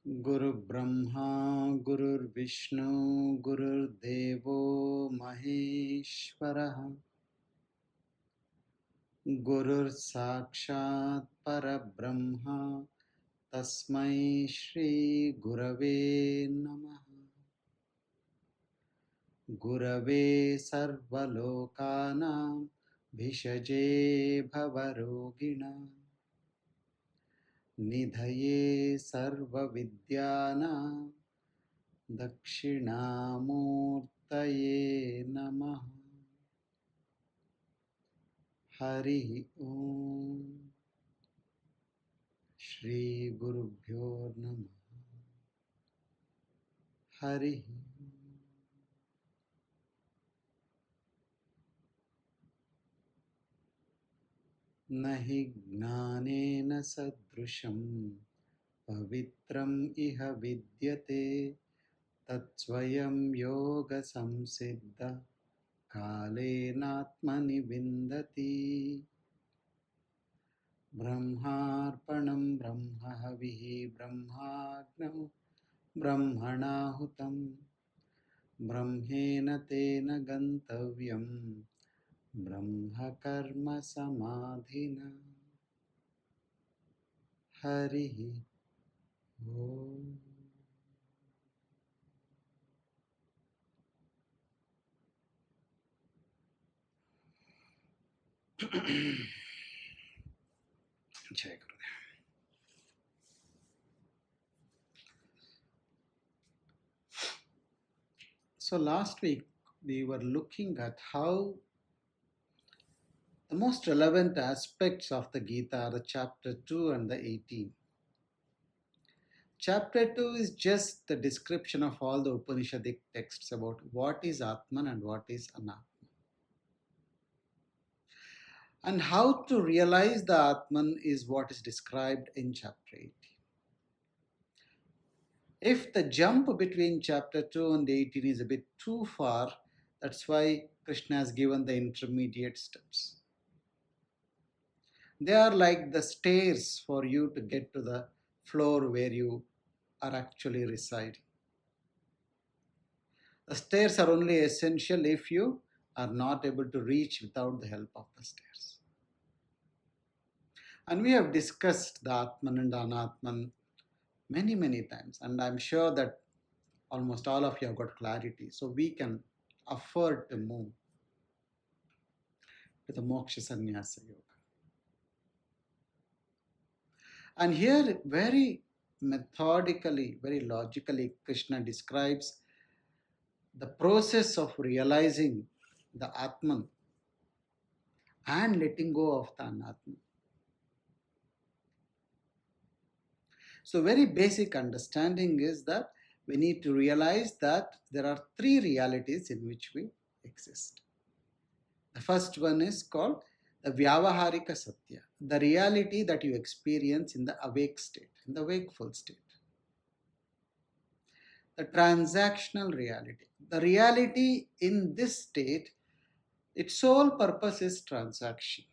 Guru Brahma, Guru Vishnu, Guru Devo Maheshwaraha, Guru Sakshat Parabrahma, Tasmai Shri Gurave Namaha. Gurave Sarvalokanam, Bhishaje Bhavarogina, Nidhaye Sarvavidyana, Dakshinamurtaye Namaha. Hari Om. Shri Gurubhyo Namaha. Hari. Nahi gnanena sadrusham pavitram iha vidyate tatsvayam yoga samsiddha kalenatmani vindati. Brahmarpanam brahmahavihi brahmagnam brahmanahutam brahmena tena gantavyam brahma karma samadhina. Hari Om. Jai Guru. So last week we were looking at how the most relevant aspects of the Gita are the chapter 2 and the 18. Chapter 2 is just the description of all the Upanishadic texts about what is Atman and what is Anatman, and how to realize the Atman is what is described in chapter 18. If the jump between chapter 2 and 18 is a bit too far, that's why Krishna has given the intermediate steps. They are like the stairs for you to get to the floor where you are actually residing. The stairs are only essential if you are not able to reach without the help of the stairs. And we have discussed the Atman and the Anatman many, many times. And I'm sure that almost all of you have got clarity. So we can afford to move to the Moksha Sannyasa Yoga. And here, very methodically, very logically, Krishna describes the process of realizing the Atman and letting go of the Anatman. So very basic understanding is that we need to realize that there are three realities in which we exist. The first one is called the Vyavaharika Satya, the reality that you experience in the awake state, in the wakeful state. The transactional reality. The reality in this state, its sole purpose is transaction.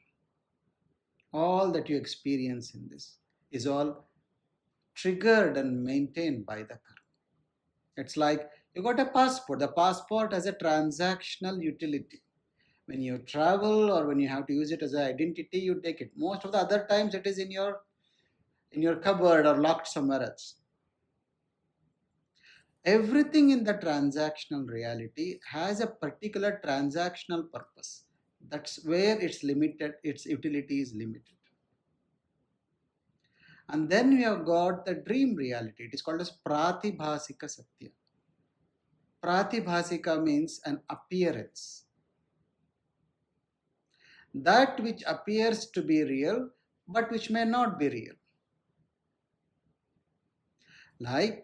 All that you experience in this is all triggered and maintained by the karma. It's like you got a passport. The passport has a transactional utility. When you travel or when you have to use it as an identity, you take it. Most of the other times it is in your cupboard or locked somewhere else. Everything in the transactional reality has a particular transactional purpose. That's where it's limited, its utility is limited. And then we have got the dream reality. It is called as Pratibhasika Satya. Pratibhasika means an appearance. That which appears to be real, but which may not be real. Like,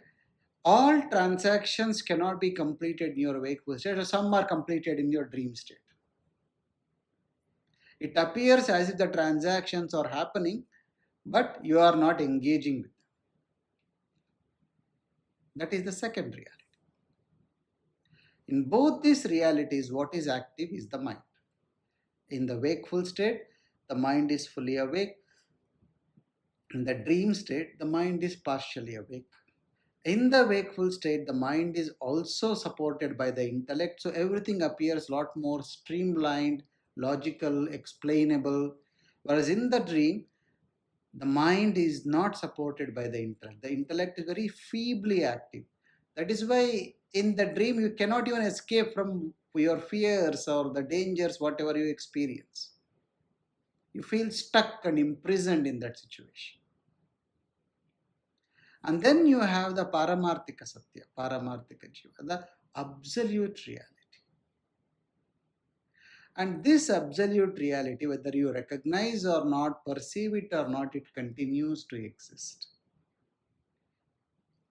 all transactions cannot be completed in your wakeful state, or some are completed in your dream state. It appears as if the transactions are happening, but you are not engaging with them. That is the second reality. In both these realities, what is active is the mind. In the wakeful state, the mind is fully awake. In the dream state, the mind is partially awake. In the wakeful state, the mind is also supported by the intellect, so everything appears a lot more streamlined, logical, explainable. Whereas in the dream, the mind is not supported by the intellect. The intellect is very feebly active. That is why in the dream you cannot even escape from your fears or the dangers, whatever you experience. You feel stuck and imprisoned in that situation. And then you have the Paramarthika Satya, Paramarthika Jiva, the absolute reality. And this absolute reality, whether you recognize or not, perceive it or not, it continues to exist.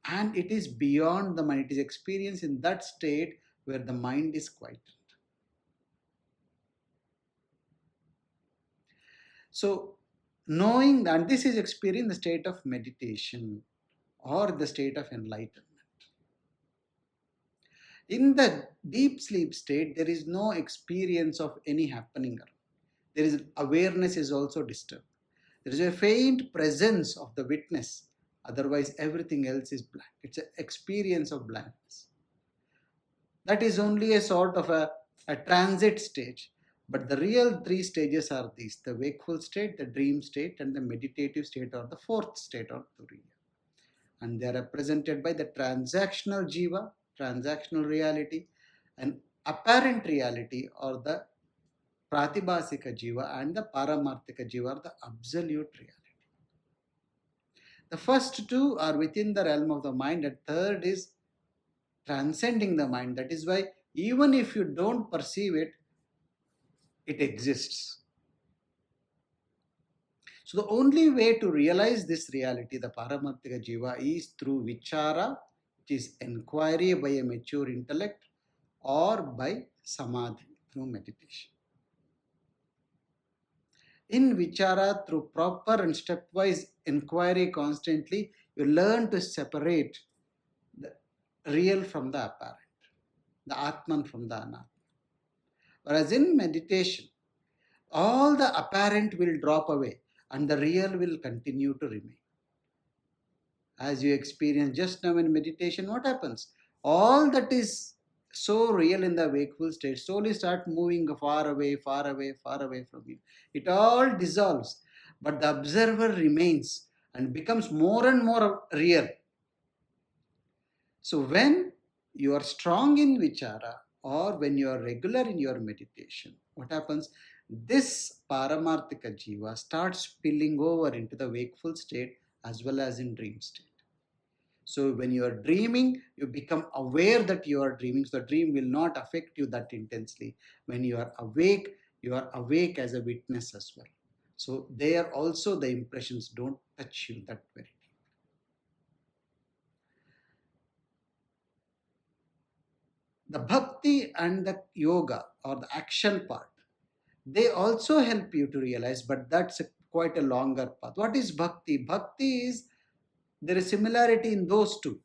And it is beyond the mind, it is experienced in that state where the mind is quieted. So, knowing that, and this is experienced in the state of meditation or the state of enlightenment. In the deep sleep state, there is no experience of any happening. There is awareness is also disturbed. There is a faint presence of the witness. Otherwise, everything else is blank. It's an experience of blankness. That is only a sort of a transit stage. But the real three stages are these: the wakeful state, the dream state, and the meditative state, or the fourth state of Turiya. And they are represented by the transactional jiva, transactional reality, and apparent reality, or the pratibhasika jiva, and the paramarthika jiva, or the absolute reality. The first two are within the realm of the mind, and third is transcending the mind. That is why even if you don't perceive it, it exists. So the only way to realize this reality, the Paramarthika Jiva, is through Vichara, which is inquiry by a mature intellect, or by Samadhi, through meditation. In Vichara, through proper and stepwise inquiry constantly, you learn to separate the real from the apparent, the Atman from the Anatman. Whereas in meditation, all the apparent will drop away and the real will continue to remain. As you experience just now in meditation, what happens? All that is so real in the wakeful state slowly start moving far away, far away, far away from you. It all dissolves, but the observer remains and becomes more and more real. So when you are strong in vichara or when you are regular in your meditation, what happens? This paramarthika jiva starts spilling over into the wakeful state as well as in dream state. So when you are dreaming, you become aware that you are dreaming. So the dream will not affect you that intensely. When you are awake as a witness as well. So there also the impressions don't touch you that very. The bhakti and the yoga or the action part, they also help you to realize, but that's quite a longer path. What is bhakti? Bhakti is, there is similarity in those two.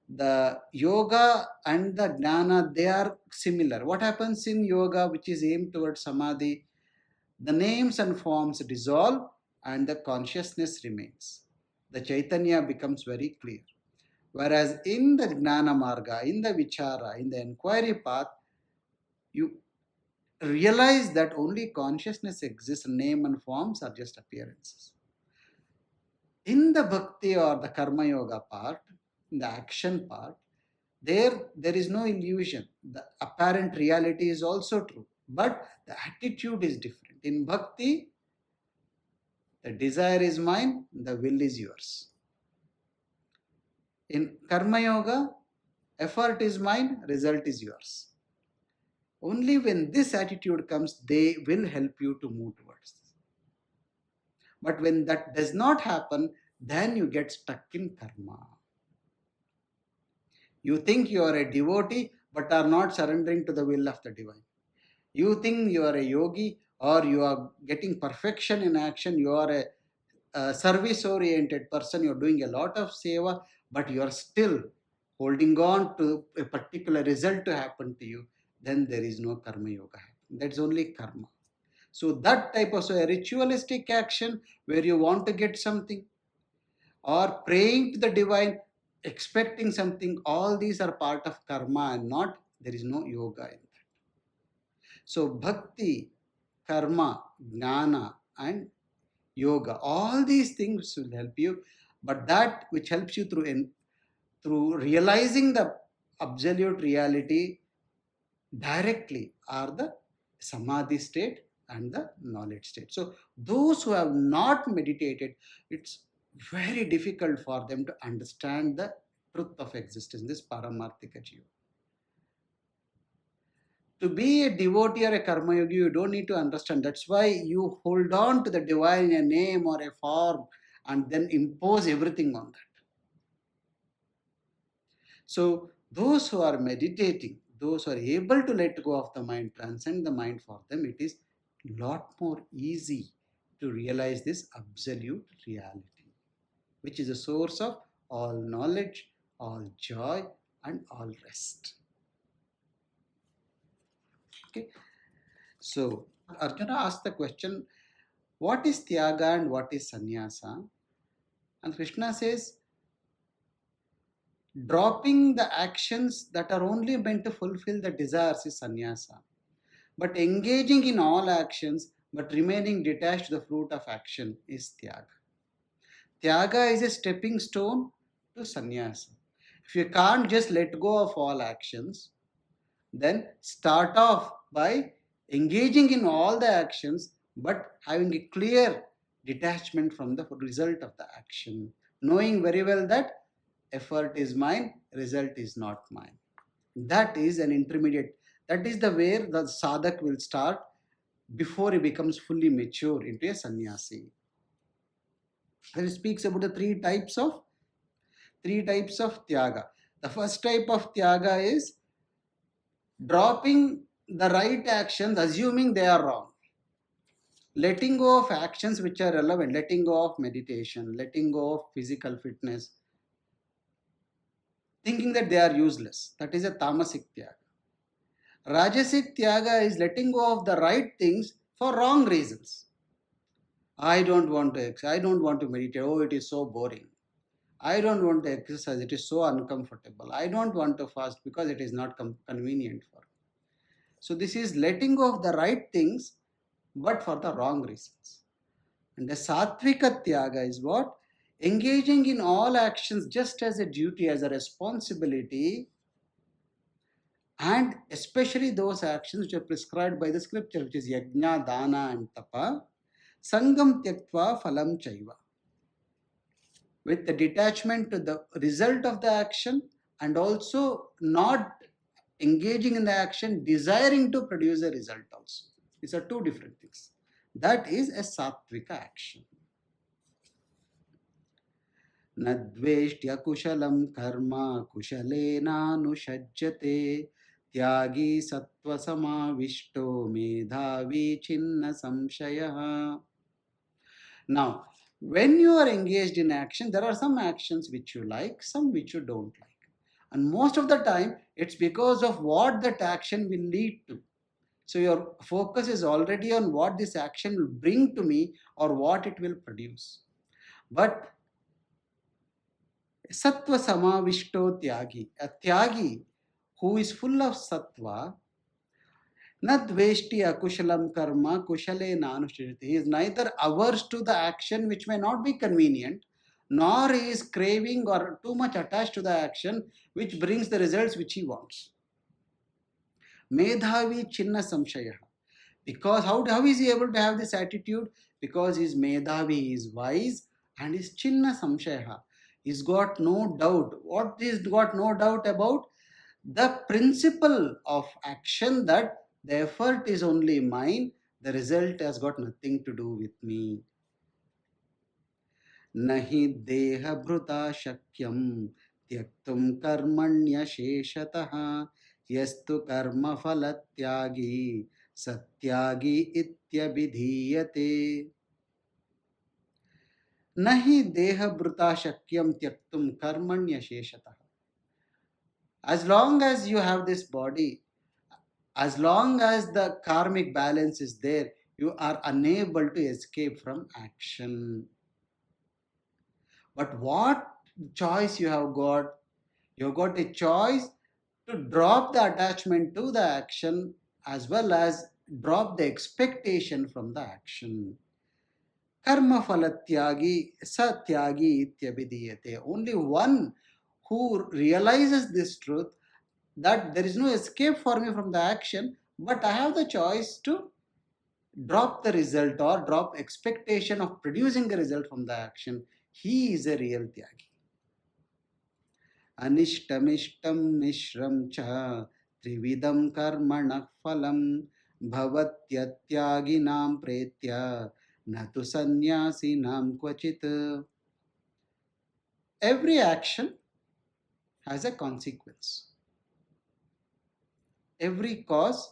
The yoga and the jnana, they are similar. What happens in yoga, which is aimed towards samadhi? The names and forms dissolve and the consciousness remains. The chaitanya becomes very clear. Whereas in the jnana marga, in the vichara, in the inquiry path, you realize that only consciousness exists, name and forms are just appearances. In the bhakti or the karma yoga part, in the action part, there is no illusion. The apparent reality is also true, but the attitude is different. In bhakti, the desire is mine, the will is yours. In karma yoga, effort is mine, result is yours. Only when this attitude comes, they will help you to move towards this. But when that does not happen, then you get stuck in karma. You think you are a devotee, but are not surrendering to the will of the divine. You think you are a yogi or you are getting perfection in action, you are a service oriented person, you are doing a lot of seva, but you are still holding on to a particular result to happen to you, then there is no karma yoga. That's only karma. So that type of, so a ritualistic action where you want to get something or praying to the divine, expecting something, all these are part of karma and not, there is no yoga in that. So bhakti, karma, jnana and yoga, all these things will help you, but that which helps you through realizing the absolute reality directly are the samadhi state and the knowledge state. So those who have not meditated, it's very difficult for them to understand the truth of existence, this paramarthika jiva. To be a devotee or a karma yogi, you don't need to understand. That's why you hold on to the divine in a name or a form and then impose everything on that. So those who are meditating, those who are able to let go of the mind, transcend the mind, for them it is lot more easy to realize this absolute reality, which is a source of all knowledge, all joy, and all rest. Okay. So Arjuna asked the question, what is Tyaga and what is Sannyasa? And Krishna says, dropping the actions that are only meant to fulfill the desires is Sannyasa. But engaging in all actions but remaining detached to the fruit of action is Tyaga. Tyaga is a stepping stone to Sannyasa. If you can't just let go of all actions, then start off by engaging in all the actions but having a clear detachment from the result of the action, knowing very well that effort is mine, result is not mine. That is an intermediate. That is the where the sadhak will start before he becomes fully mature into a sannyasi. Then it speaks about the three types of tyaga. The first type of tyaga is dropping the right actions, assuming they are wrong. Letting go of actions which are relevant, letting go of meditation, letting go of physical fitness, thinking that they are useless. That is a tamasic tyaga. Rajasic tyaga is letting go of the right things for wrong reasons. I don't want to exercise, I don't want to meditate, oh, it is so boring. I don't want to exercise, it is so uncomfortable. I don't want to fast because it is not convenient for me. So this is letting go of the right things but for the wrong reasons. And the Sattvika Tyaga is what? Engaging in all actions just as a duty, as a responsibility, and especially those actions which are prescribed by the scripture, which is yajna, dana, and tapa, sangam tyaktva phalam chaiva, with the detachment to the result of the action and also not engaging in the action, desiring to produce a result also. These are two different things. That is a sattvika action. न kusalam karma कुशलेनानुषज्यते त्यागी सत्त्वसमाविष्टो मेधावी छिन्न संशयः. Now, when you are engaged in action, there are some actions which you like, some which you don't like. And most of the time, it's because of what that action will lead to. So your focus is already on what this action will bring to me or what it will produce. But Sattva Samavishto Tyagi, a Tyagi who is full of Sattva, na dveshti akushalam karma kushale nanushchiti. He is neither averse to the action which may not be convenient, nor he is craving or too much attached to the action which brings the results which he wants. Medhavi chinna samshaya. Because how is he able to have this attitude? Because he is medhavi, he is wise, and is chinna samshaya. He's got no doubt. What is got no doubt about? The principle of action, that the effort is only mine, the result has got nothing to do with me. Nahi deha bhruta shakyam tyaktum karmanya sheshatah yastu karma phalatyagi satyagi ityabhidhiyate. Nahi deha bhruta shakyam tyaktum karmanya sheshatah. As long as you have this body, as long as the karmic balance is there, you are unable to escape from action. But what choice you have got. You got a choice to drop the attachment to the action as well as drop the expectation from the action. Karma phalatyagi satyagi ityabhidiyate. Only one who realizes this truth, that there is no escape for me from the action, but I have the choice to drop the result or drop expectation of producing a result from the action. He is a real tyagi. अनिष्टमिष्टं मिश्रं च त्रिविधं कर्मणः फलं भवत्यत्यागिनां प्रेत्य न तु सन्यासिनां क्वचित्. Every action has a consequence. Every cause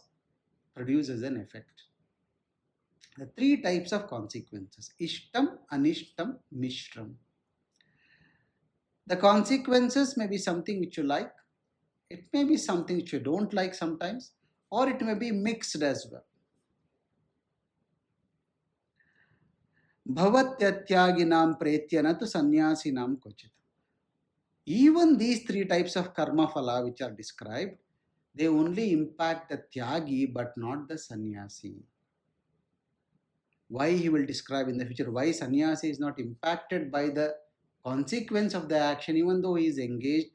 produces an effect. The three types of consequences: ishtam, anishtam, mishram. The consequences may be something which you like, it may be something which you don't like sometimes, or it may be mixed as well. Bhavatyatyaginam pretyana tu sannyasinam kochit. Even these three types of karma phala which are described, they only impact the tyagi but not the sannyasi. Why he will describe in the future, why sannyasi is not impacted by the consequence of the action even though he is engaged,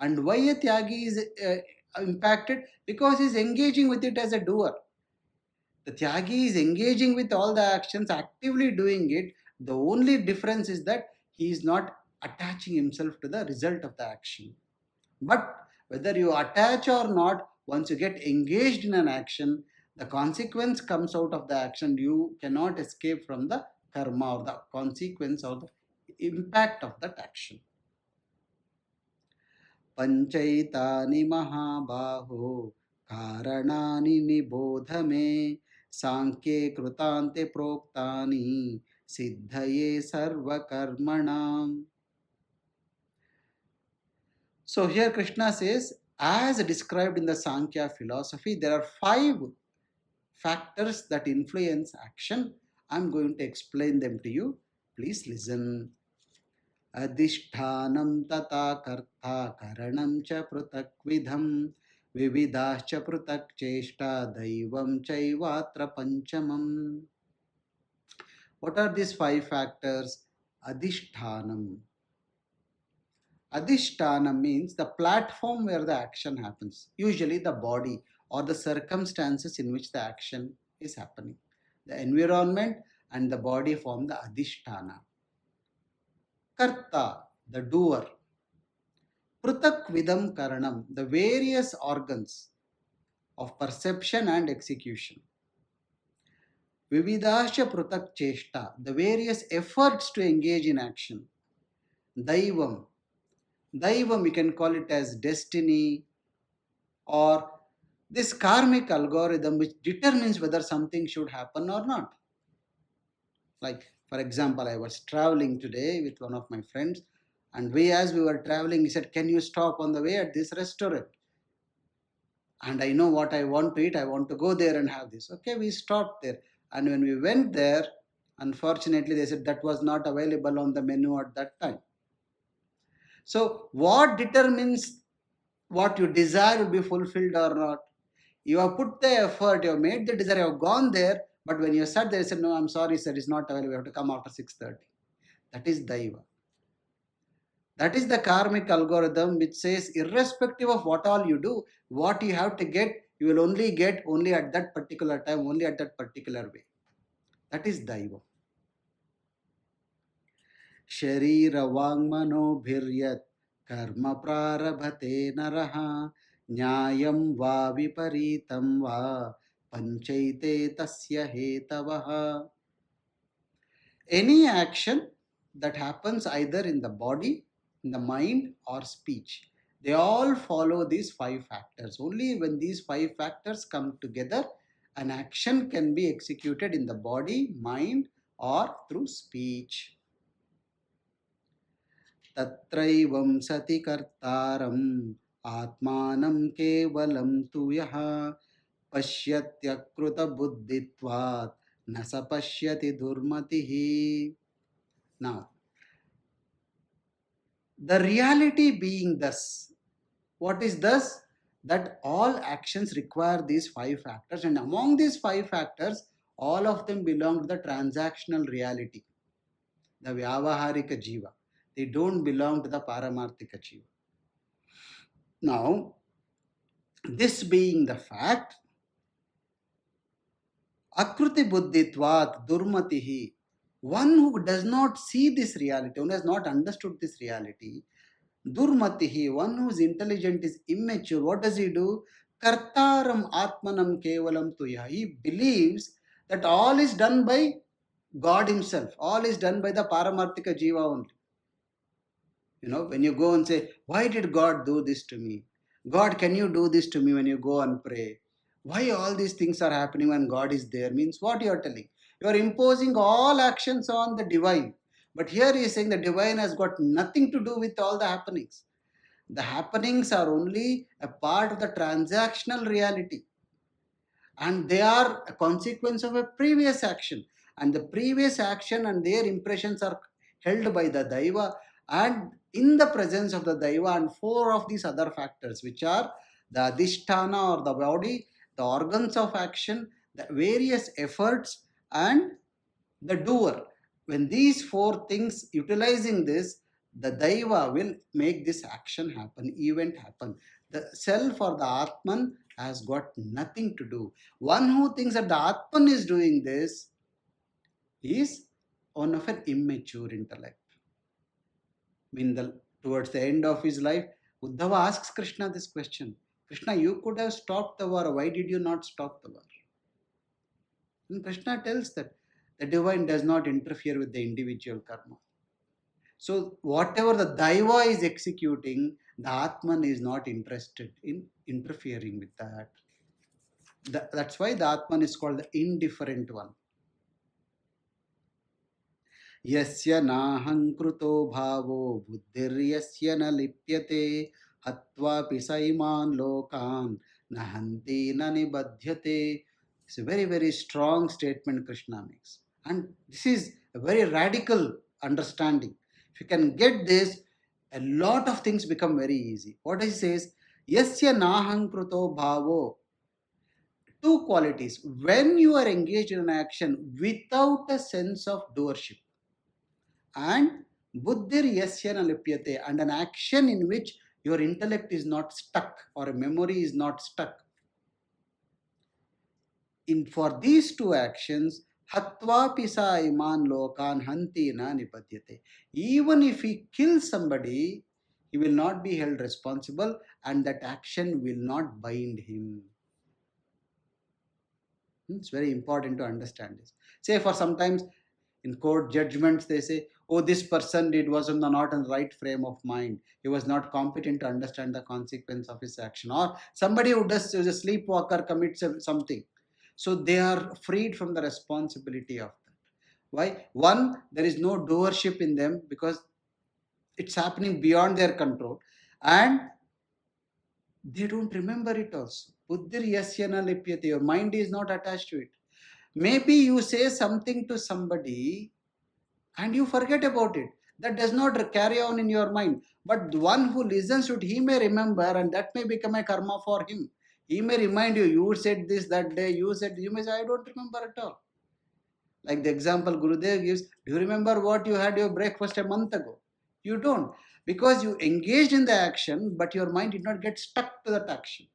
and why a tyagi is impacted because he is engaging with it as a doer. The Tyagi is engaging with all the actions, actively doing it. The only difference is that he is not attaching himself to the result of the action. But whether you attach or not, once you get engaged in an action, the consequence comes out of the action. You cannot escape from the karma or the consequence or the impact of that action. पंचैतानि महाबाहो कारणानि निबोध मे सांख्ये कृतान्ते प्रोक्तानि सिद्धये सर्वकर्मणाम्. So here Krishna says, as described in the Sankhya philosophy, there are 5 factors that influence action. I'm going to explain them to you. Please listen. अधिष्ठानं तथा कर्ता करणं च पृथक्विधं विविधाश्च पृथक् चेष्टा दैवं चैवात्र पंचमम्. What are these 5 factors? Adhishtanam. Adhishtanam means the platform where the action happens, usually the body or the circumstances in which the action is happening. The environment and the body form the adhisthana. Karta, the doer. Prutak vidam karanam, the various organs of perception and execution. Vividascha prutak cheshta, the various efforts to engage in action. Daivam, Daivam we can call it as destiny or this karmic algorithm which determines whether something should happen or not. Like, for example, I was traveling today with one of my friends, and as we were traveling, he said, "Can you stop on the way at this restaurant? And I know what I want to eat. I want to go there and have this." Okay, we stopped there. And when we went there, unfortunately, they said that was not available on the menu at that time. So, what determines what you desire will be fulfilled or not? You have put the effort, you have made the desire, you have gone there, but when you sat there, you said, "No, I'm sorry, sir, it's not available. You have to come after 6:30. That is Daiva. That is the karmic algorithm which says, irrespective of what all you do, what you have to get, you will only get only at that particular time, only at that particular way. That is Daiva. Sharira Vangmano Bhiryat Karma Prarabhate Naraha Nyayam Va Viparitam Va Panchaite Tasya Hetavaha. Any action that happens either in the body, in the mind, or speech, they all follow these 5 factors. Only when these 5 factors come together, an action can be executed in the body, mind, or through speech. Tatraivam sati kartaram atmanam kevalam tu yaha pashyatyakrita buddhitvat nasa pashyati durmatihi. Now, The reality being thus. What is thus? That all actions require these five factors, and among these five factors, all of them belong to the transactional reality, the Vyavaharika Jiva. They don't belong to the Paramarthika Jiva. Now, this being the fact, Akruti Buddhitvat Durmatihi, one who does not see this reality, one who has not understood this reality, Durmatihi, one whose intelligence is immature, what does he do? Kartaram Atmanam Kevalam Tuya. He believes that all is done by God Himself, all is done by the Paramarthika Jiva only. When you go and say, why did God do this to me? God, can you do this to me when you go and pray? Why all these things are happening when God is there? Means what you are telling? You are imposing all actions on the divine. But here he is saying the divine has got nothing to do with all the happenings. The happenings are only a part of the transactional reality, and they are a consequence of a previous action, and the previous action and their impressions are held by the daiva, and in the presence of the daiva and four of these other factors, which are the adhisthana or the body, the organs of action, the various efforts, and the doer. When these four things utilizing this, the daiva will make this action happen, event happen. The self or the atman has got nothing to do. One who thinks that the atman is doing this is one of an immature intellect. Towards the end of his life, Uddhava asks Krishna this question: Krishna, you could have stopped the war, why did you not stop the war? And Krishna tells that the divine does not interfere with the individual karma. So whatever the Daiva is executing, the Atman is not interested in interfering with that. That's why the Atman is called the indifferent one. Yasya naham kruto bhavo buddhiryasya na lipyate hatva pisaiman lokan nahanti na nibadhyate. It's a very, very strong statement Krishna makes. And this is a very radical understanding. If you can get this, a lot of things become very easy. What he says, Yasya naham kruto bhavo. Two qualities. When you are engaged in an action without a sense of doership, and buddhir yasyana lipyate, and an action in which your intellect is not stuck or a memory is not stuck. For these two actions, hatva pisa iman lokan hanti na nipadyate. Even if he kills somebody, he will not be held responsible, and that action will not bind him. It's very important to understand this. Say for sometimes in court judgments they say, oh, this person was not in the right frame of mind, he was not competent to understand the consequence of his action, or somebody who does is a sleepwalker commits something, so they are freed from the responsibility of that. Why? One, there is no doership in them because it's happening beyond their control, and they don't remember it also. Buddhir yasyana lipyate, your mind is not attached to it. Maybe you say something to somebody and you forget about it. That does not carry on in your mind. But the one who listens to it, he may remember, and that may become a karma for him. He may remind you, you said this that day, you may say, I don't remember at all. Like the example Gurudev gives, do you remember what you had your breakfast a month ago? You don't, because you engaged in the action, but your mind did not get stuck to that action.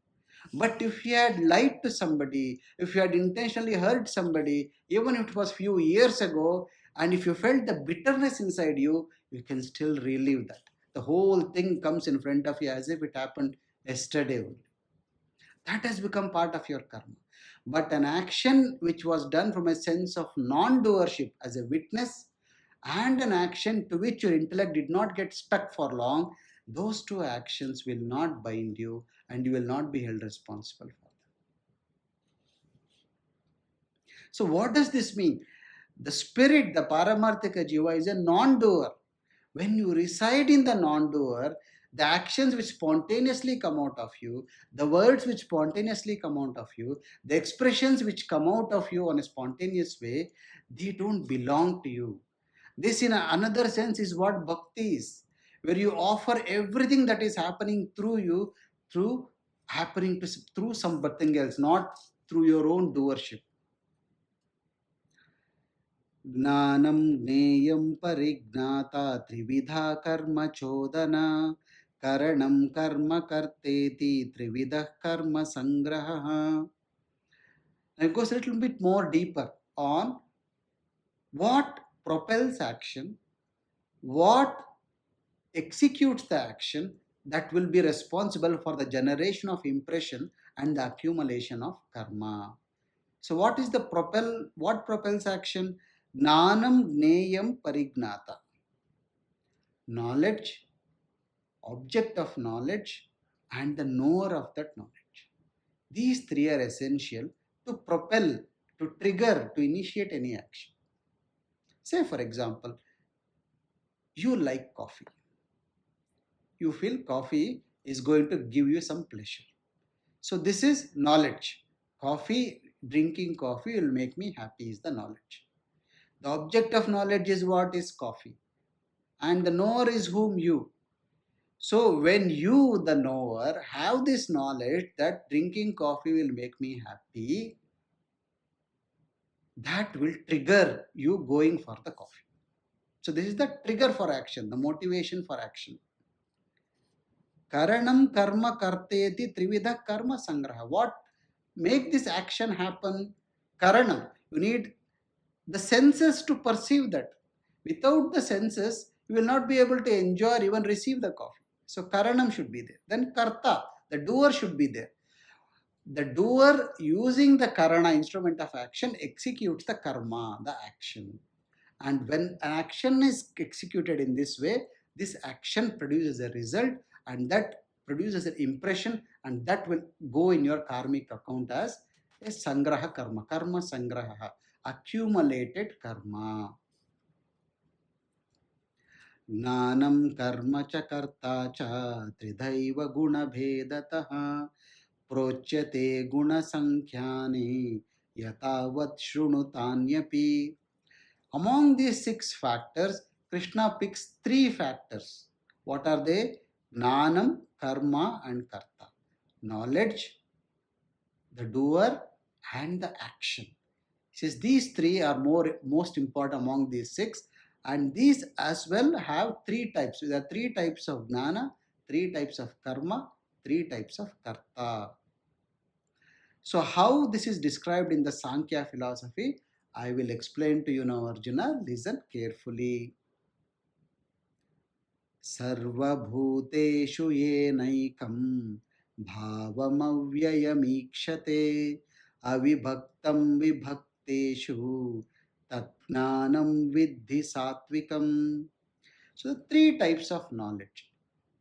But if you had lied to somebody, if you had intentionally hurt somebody, even if it was few years ago, and if you felt the bitterness inside you, you can still relive that. The whole thing comes in front of you as if it happened yesterday. That has become part of your karma. But an action which was done from a sense of non-doership as a witness, and an action to which your intellect did not get stuck for long, those two actions will not bind you and you will not be held responsible for them. So what does this mean? The spirit, the Paramarthika Jiva, is a non-doer. When you reside in the non-doer, the actions which spontaneously come out of you, the words which spontaneously come out of you, the expressions which come out of you on a spontaneous way, they don't belong to you. This in another sense is what bhakti is. where you offer everything that is happening through you, through through something else, not through your own doership. ज्ञानं ज्ञेयं परिज्ञाता त्रिविधा कर्म चोदना करणं कर्म कर्तेति त्रिविधः कर्म संग्रहः. It goes a little bit more deeper on what propels action, what executes the action that will be responsible for the generation of impression and the accumulation of karma. So what is the what propels action? Gnanam gneyam parignata. Knowledge, object of knowledge, and the knower of that knowledge. These three are essential to propel, to trigger, to initiate any action. Say for example, you like coffee. You feel coffee is going to give you some pleasure. So this is knowledge. Coffee, drinking coffee will make me happy is the knowledge. The object of knowledge is what is coffee. And the knower is whom? You. So when you, the knower, have this knowledge that drinking coffee will make me happy, that will trigger you going for the coffee. So this is the trigger for action, the motivation for action. Karanam karma karteti trividha karma sangraha. What make this action happen? Karanam. You need the senses to perceive that. Without the senses, you will not be able to enjoy or even receive the coffee. So karanam should be there. Then karta, the doer should be there. The doer using the karana, instrument of action, executes the karma, the action. And when an action is executed in this way, this action produces a result, and that produces an impression, and that will go in your karmic account as a sangraha karma, karma sangraha, accumulated karma. Gnanam karma cha karta cha tridhaiva guna bhedataha प्रोच्यते गुण संख्याने यथावत् शृणुतान्यपि. Among these six factors, Krishna picks three factors. What are they? Gnanam, karma, and karta. Knowledge, the doer, and the action. He says these three are most important among these six, and these as well have three types. There are three types of gnana, three types of karma, three types of karta. So how this is described in the Sankhya philosophy, I will explain to you now, Arjuna. Listen carefully. Sarvabhuteshu yenaikam bhavamavyayamikshate avibhaktam vibhakteshu tatjnanam vidhi satvikam. So three types of knowledge: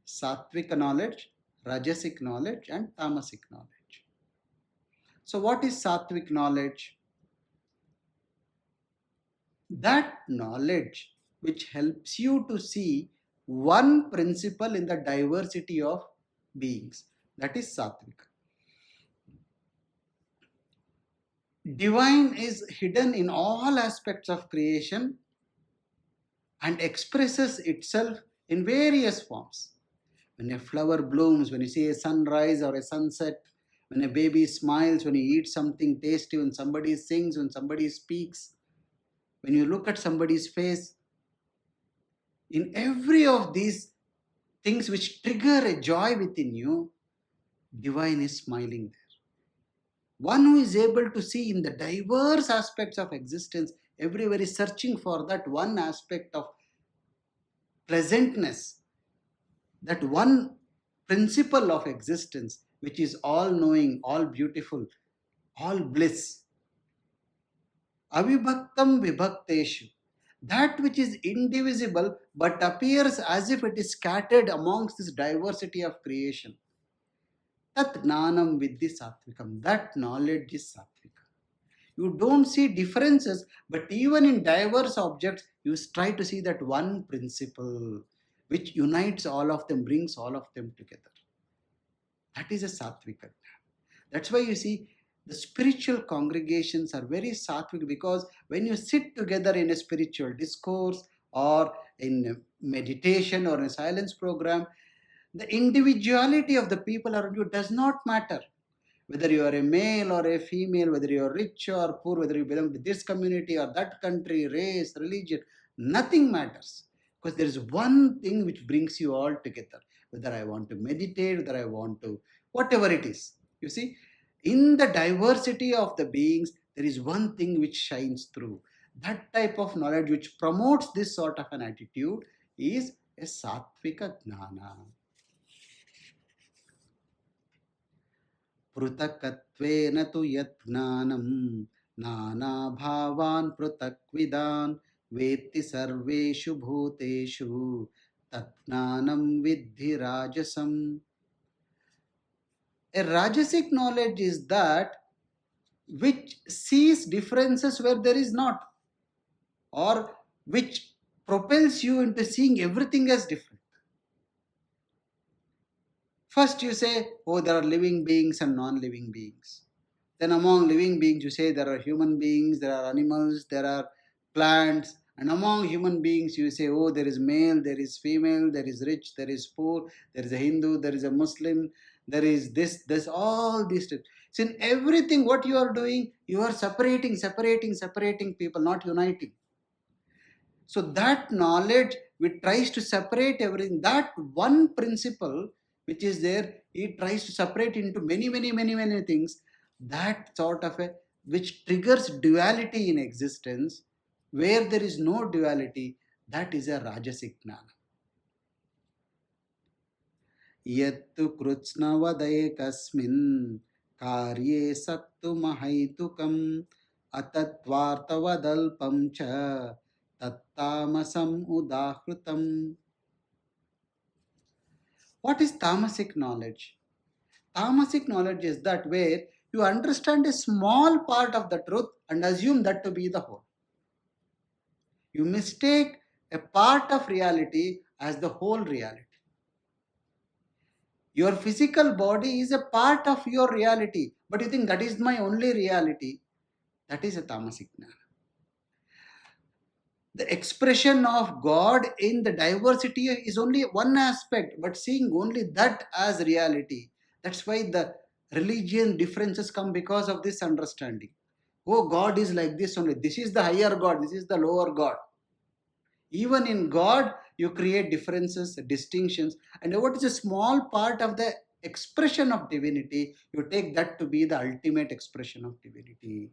satvik knowledge, rajasic knowledge, and tamasic knowledge. So what is sattvic knowledge? That knowledge which helps you to see one principle in the diversity of beings. That is sattvic. Divine is hidden in all aspects of creation and expresses itself in various forms. When a flower blooms, when you see a sunrise or a sunset, when a baby smiles, when you eat something tasty, when somebody sings, when somebody speaks, when you look at somebody's face, in every of these things which trigger a joy within you, divine is smiling there. One who is able to see in the diverse aspects of existence, everywhere is searching for that one aspect of pleasantness, that one principle of existence which is all knowing, all beautiful, all bliss. Avibhaktam vibhakteshu. That which is indivisible but appears as if it is scattered amongst this diversity of creation. Tat gnanam vidhi sattvikam. That knowledge is sattvika. You don't see differences, but even in diverse objects, you try to see that one principle which unites all of them, brings all of them together. That is a sattvika. That's why you see the spiritual congregations are very sattvic, because when you sit together in a spiritual discourse or in meditation or a silence program, the individuality of the people around you does not matter. Whether you are a male or a female, whether you are rich or poor, whether you belong to this community or that country, race, religion, nothing matters. Because there is one thing which brings you all together. Whether I want to meditate, whether I want to, whatever it is. You see, in the diversity of the beings, there is one thing which shines through. That type of knowledge which promotes this sort of an attitude is a sattvika jnana. पृथक्त्वेन तु यत् ज्ञानं नानाभावान् पृथक्विदान् वेत्ति सर्वेषु भूतेषु तत् ज्ञानं विद्धि राजसम्. A rajasic knowledge is that which sees differences where there is not, or which propels you into seeing everything as different. First you say, oh, there are living beings and non-living beings. Then among living beings, you say there are human beings, there are animals, there are plants. And among human beings, you say, oh, there is male, there is female, there is rich, there is poor, there is a Hindu, there is a Muslim, there is this, there's all these things. So in everything what you are doing, you are separating people, not uniting. So that knowledge which tries to separate everything, that one principle which is there, it tries to separate into many things. That sort of a which triggers duality in existence, where there is no duality, that is a rajasic jnana. Yattu krutsnavadaye kasmin karye sattu mahaitukam atatvartavadalpam cha tattamasam udahrutam. What is tamasic knowledge? Tamasic knowledge is that where you understand a small part of the truth and assume that to be the whole. You mistake a part of reality as the whole reality. Your physical body is a part of your reality, but you think that is my only reality. That is a tamasic jnana. The expression of God in the diversity is only one aspect, but seeing only that as reality. That's why the religion differences come because of this understanding. Oh, God is like this only. This is the higher God, this is the lower God. Even in God, you create differences, distinctions, and what is a small part of the expression of divinity, you take that to be the ultimate expression of divinity.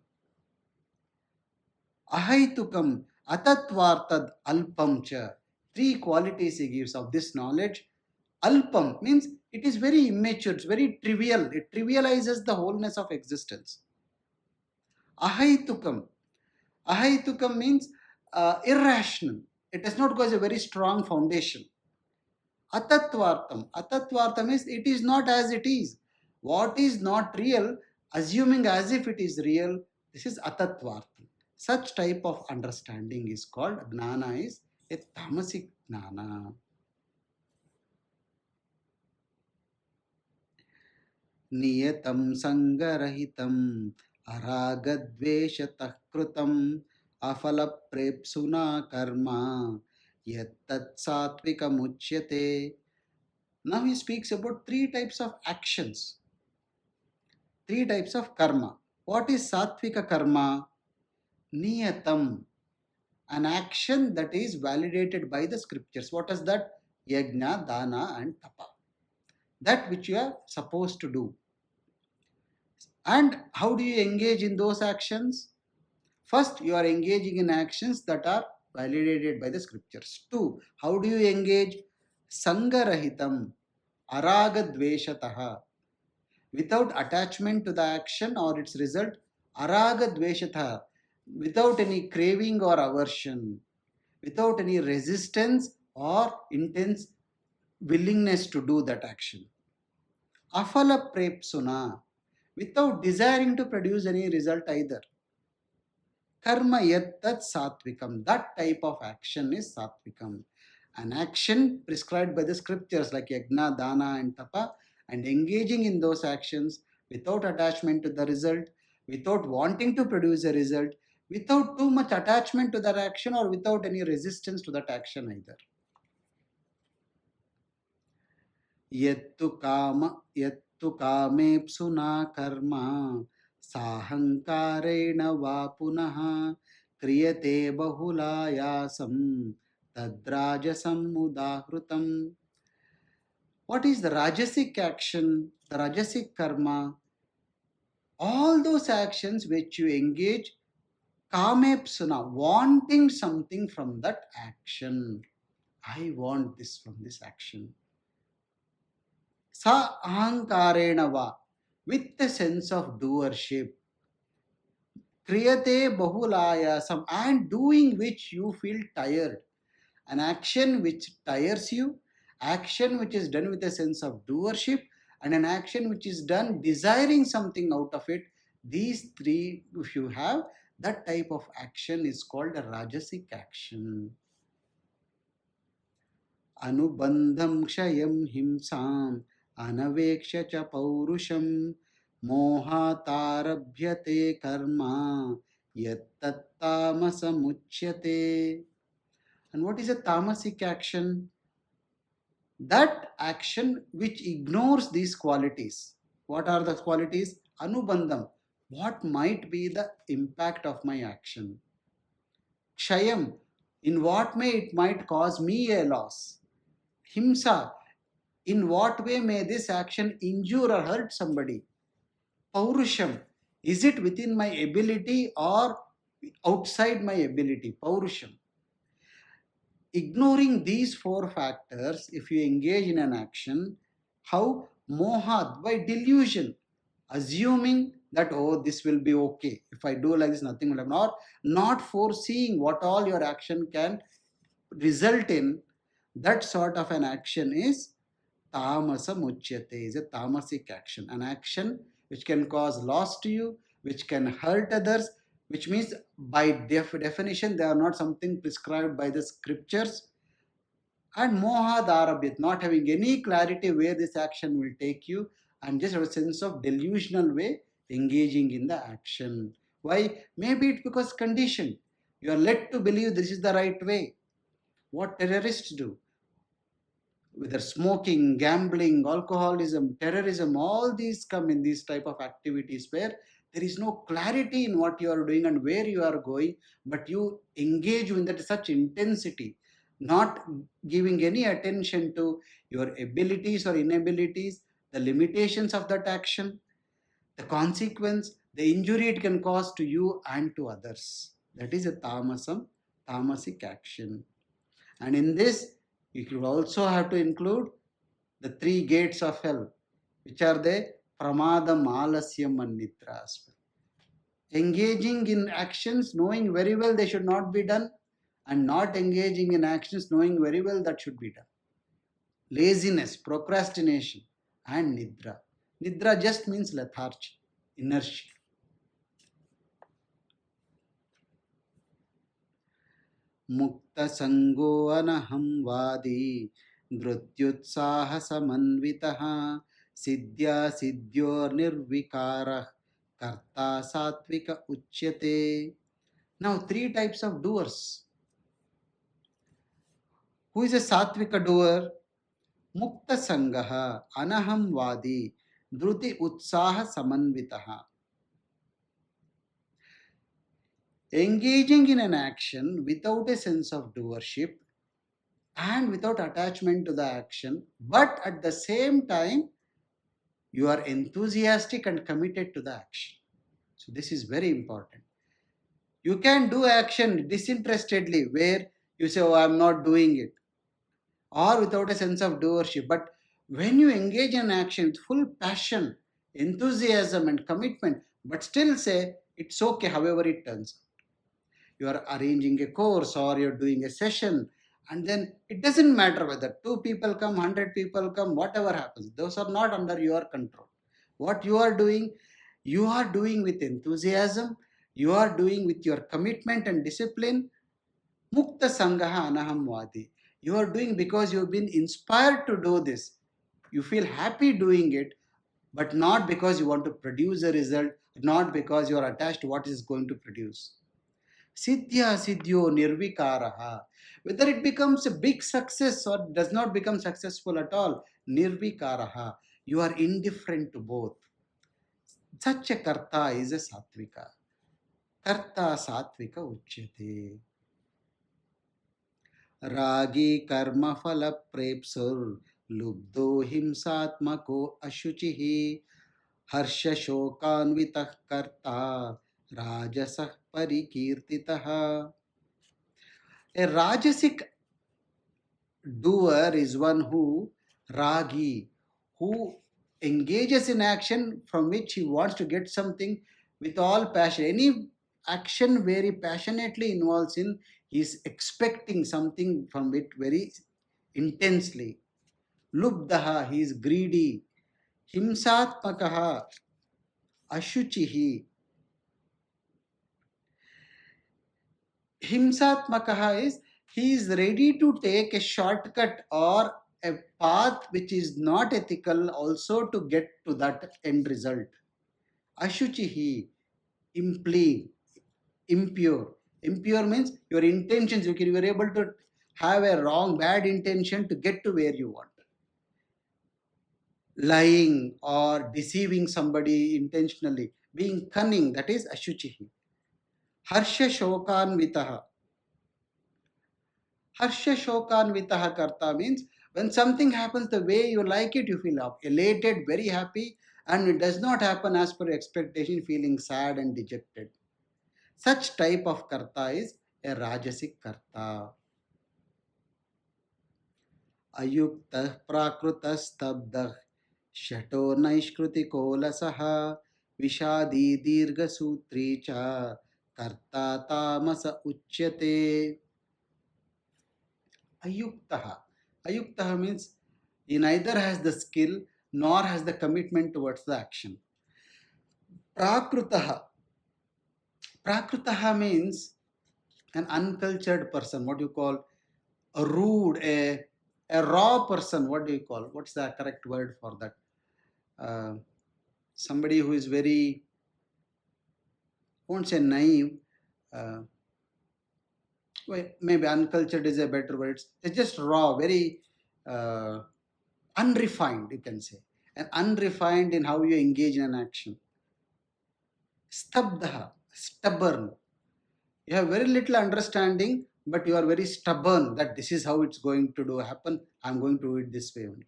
Ahaitukam atatvartad alpam cha. Three qualities he gives of this knowledge. Alpam means it is very immature, it's very trivial. It trivializes the wholeness of existence. Ahaitukam. Ahaitukam means irrational. It does not go as a very strong foundation. Atatvartam. Atatvartam is it is not as it is. What is not real, assuming as if it is real, this is atatvartam. Such type of understanding is called jnana, is a tamasic jnana. Niyatam sangarahitam aragadveshatah kritam afala prepsuna karma yattat satvikam uchyate. Now he speaks about three types of actions, three types of karma. What is sattvika karma? Niyatam, an action that is validated by the scriptures. What is that? Yajna, dana, and tapa. That which you are supposed to do. And how do you engage in those actions? First, you are engaging in actions that are validated by the scriptures. Two, how do you engage? Sangarahitam, aragadveshataha, without attachment to the action or its result, aragadveshatha, without any craving or aversion, without any resistance or intense willingness to do that action. Afala prepsuna, without desiring to produce any result either. Karma yattat satvikam, that type of action is satvikam. An action prescribed by the scriptures like yajna, dana, and tapa, and engaging in those actions without attachment to the result, without wanting to produce a result, without too much attachment to that action, or without any resistance to that action either. यत्तु काम यत्तु कामेप्सुना कर्म साहंकारेण वा पुनः क्रियते बहुलायासं तद्राजसं उदाहृतम्. What is the rajasic action, the rajasic karma? All those actions which you engage kamepsuna, wanting something from that action. I want this from this action. Sa ahankarena va, with the sense of doership. Kriyate bahulayasam, and doing which you feel tired. An action which tires you, action which is done with a sense of doership, and an action which is done desiring something out of it. These three, if you have, that type of action is called a rajasic action. Anubandham kshayam himsam anaveksha cha paurusham mohatarabhyate karma yattattamasamuchyate. And what is a tamasic action? That action which ignores these qualities. What are the qualities? Anubandham. What might be the impact of my action? Kshayam. In what way it might cause me a loss? Himsa. In what way may this action injure or hurt somebody? Paurusham. Is it within my ability or outside my ability? Paurusham. Ignoring these four factors, if you engage in an action, how? Mohat, by delusion, assuming that, oh, this will be okay. If I do like this, nothing will happen. Or not foreseeing what all your action can result in, that sort of an action is tamasa muchyate, is a tamasic action. An action which can cause loss to you, which can hurt others, which means by definition they are not something prescribed by the scriptures. And moha darabhyat, not having any clarity where this action will take you, and just have a sense of delusional way engaging in the action. Why? Maybe it's because conditioned. You are led to believe this is the right way. What terrorists do, whether smoking, gambling, alcoholism, terrorism, all these come in these type of activities where there is no clarity in what you are doing and where you are going, but you engage in that such intensity, not giving any attention to your abilities or inabilities, the limitations of that action, the consequence, the injury it can cause to you and to others. That is a tamasic action. And in this, you could also have to include the three gates of hell, which are the pramadam, alasyam, and nidra as well. Engaging in actions knowing very well they should not be done, and not engaging in actions knowing very well that should be done. Laziness, procrastination, and nidra. Nidra just means lethargy, inertia. मुक्तसङ्गो अनहं वादी धृत्युत्साहसमन्वितः सिद्ध्या सिद्ध्योर्निर्विकारः कर्ता सात्विक उच्यते. Now, three types of doers. Who is a satvika doer? Mukta sangaha, anaham vadi, dhruti utsaha samanvitaha. Engaging in an action without a sense of doership and without attachment to the action, but at the same time, you are enthusiastic and committed to the action. So, this is very important. You can do action disinterestedly where you say, oh, I'm not doing it, or without a sense of doership. But when you engage in action with full passion, enthusiasm, and commitment, but still say, it's okay, however it turns. You are arranging a course or you're doing a session, and then it doesn't matter whether 2 people come, 100 people come, whatever happens, those are not under your control. What you are doing with enthusiasm, you are doing with your commitment and discipline. Mukta sangaha anaham vadi, you are doing because you've been inspired to do this. You feel happy doing it, but not because you want to produce a result, not because you are attached to what is going to produce. Siddhya siddhyo nirvikaraha. Whether it becomes a big success or does not become successful at all, nirvikaraha. You are indifferent to both. Such a karta is a sattvika. Karta sattvika uchyate. Ragi karma phala prepsur lubdo himsatmako ashuchihi harsha shokanvitah karta rajasah parikirtitah. A rajasic doer is one who ragi, who engages in action from which he wants to get something with all passion. Any action very passionately involves in, he is expecting something from it very intensely. Lubdaha, he is greedy. Himsatmakaha, ashuchihi. Himsatmakaha is, he is ready to take a shortcut or a path which is not ethical also to get to that end result. Ashuchihi, implying, impure. Impure means your intentions, you are able to have a wrong, bad intention to get to where you want. Lying or deceiving somebody intentionally, being cunning, that is ashuchihi. Harsha shokanvitaha. Harsha shokanvitaha karta means when something happens the way you like it, you feel elated, very happy, and it does not happen as per expectation, feeling sad and dejected. Such type of karta is a rajasic karta. Ayuktah prakrutasthabdah shato naishkritiko lasaha vishadi dirgha sutri cha karta tamasa uchyate. Ayuktaha. Ayuktaha means he neither has the skill nor has the commitment towards the action. Prakrutaha. Prakrutaha means an uncultured person, what you call a rude, a raw person, what do you call? What's the correct word for that? Somebody who is very, won't say naive, uh, well, maybe uncultured is a better word. It's just raw, very uh, unrefined, you can say. And unrefined in how you engage in an action. Stabdaha, stubborn. You have very little understanding, but you are very stubborn that this is how it's going to do happen. I'm going to do it this way only.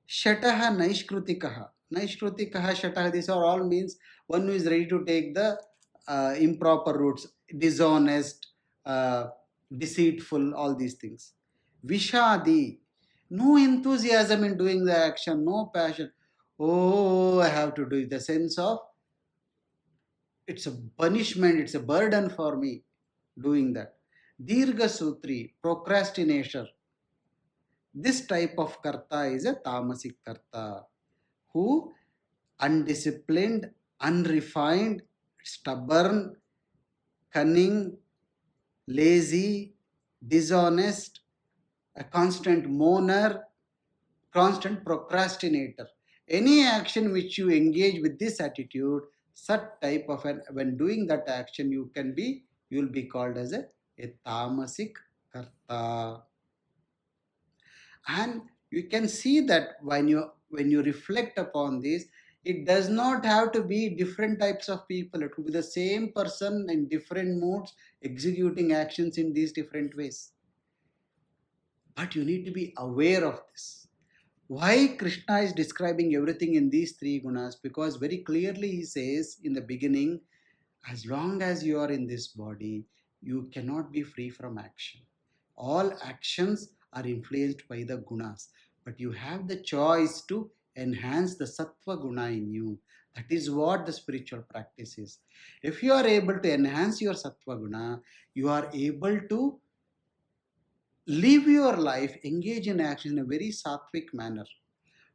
Shataha naishkrutikaha. Naishkrutikaha, shataha, these are all means one who is ready to take the improper routes, dishonest, uh, deceitful, all these things. Vishadi, no enthusiasm in doing the action, no passion. Oh, I have to do it. The sense of it's a punishment, it's a burden for me doing that. Dirgha Sutri, procrastinator. This type of karta is a tamasic karta who undisciplined, unrefined, stubborn, cunning, lazy, dishonest, a constant moaner, constant procrastinator. Any action which you engage with this attitude, such type of an, when doing that action, you will be called as a tamasic karta. And you can see that when you reflect upon this, it does not have to be different types of people. It could be the same person in different moods executing actions in these different ways, but you need to be aware of this. Why Krishna is describing everything in these three gunas? Because very clearly he says in the beginning, as long as you are in this body, you cannot be free from action. All actions are influenced by the gunas, but you have the choice to enhance the sattva guna in you. That is what the spiritual practice is. If you are able to enhance your sattva guna, you are able to live your life, engage in action in a very sattvic manner.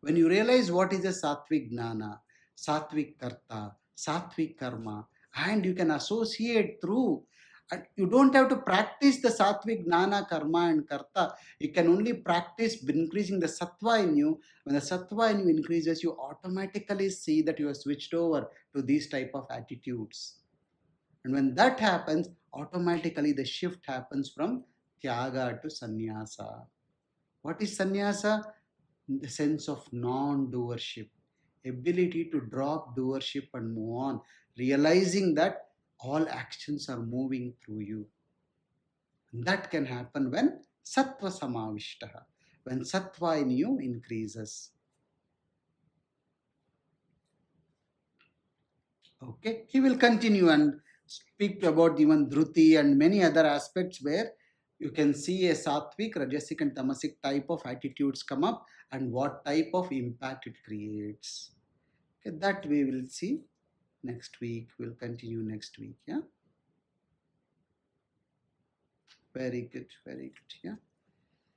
When you realize what is a sattvic gnana, sattvic karta, sattvic karma, and you can associate through, and you don't have to practice the sattvic gnana, karma, and karta. You can only practice increasing the sattva in you. When the sattva in you increases, you automatically see that you are switched over to these type of attitudes. And when that happens, automatically the shift happens from tyaga to sannyasa. What is sannyasa? The sense of non-doership, ability to drop doership and move on, realizing that all actions are moving through you. And that can happen when sattva samavishtaha, when sattva in you increases. Okay, he will continue and speak about even dhruti and many other aspects where you can see a sattvic, rajasic, and tamasic type of attitudes come up and what type of impact it creates. Okay, that we will see next week. We'll continue next week. Yeah, very good, very good. Yeah.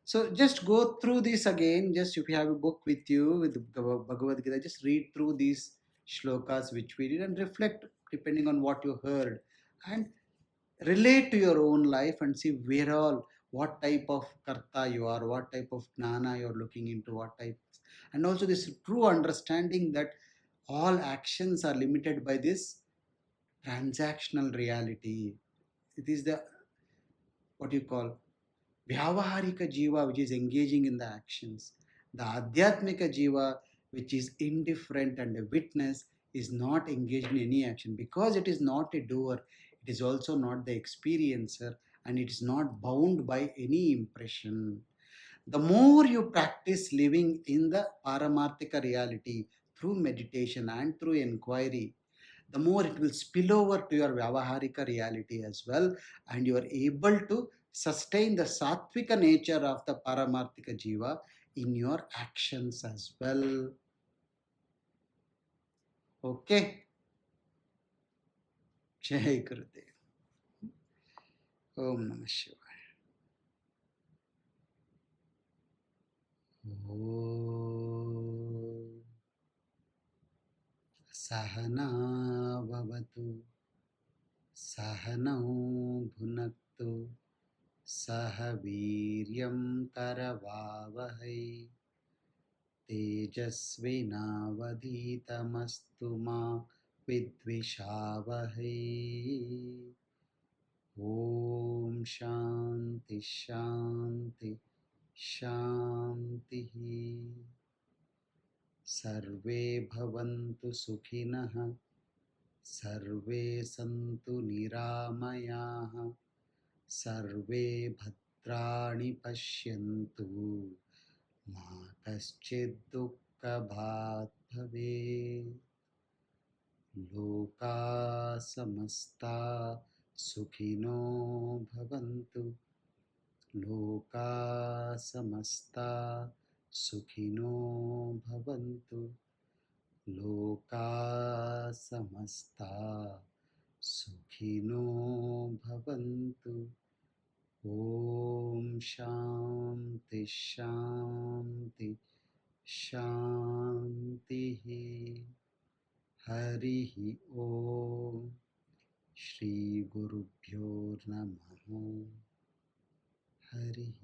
So just go through this again. Just if you have a book with you with Bhagavad Gita, just read through these shlokas which we did and reflect depending on what you heard, and relate to your own life and see where all, what type of karta you are, what type of gnana you're looking into, what type, and also this true understanding that all actions are limited by this transactional reality. It is the, what you call, Vyavaharika Jiva, which is engaging in the actions. The Adhyatmika Jiva, which is indifferent and a witness, is not engaged in any action because it is not a doer. It is also not the experiencer and it is not bound by any impression. The more you practice living in the Paramarthika reality through meditation and through inquiry, the more it will spill over to your Vyavaharika reality as well, and you are able to sustain the Sattvika nature of the Paramarthika Jiva in your actions as well. Okay. Jai Gurudev. Om Namah Shivaya. Om Sahana Bhavatu Sahanau Bhunaktu Sahaviryam Karavavahai तेजस्विनावधीतमस्तु मा विद्विषावहै. ॐ शान्ति शान्ति शान्तिः. सर्वे भवन्तु सुखिनः, सर्वे सन्तु निरामयाः, सर्वे भद्राणि पश्यन्तु, मा कश्चित् दुःखभाग् भवेत्. लोका समस्ता सुखिनो भवन्तु, लोका समस्ता सुखिनो भवन्तु, लोका समस्ता सुखिनो भवन्तु. ॐ शान्ति शान्ति शान्तिः. हरिः ॐ. श्री गुरुभ्यो नमः. हरिः.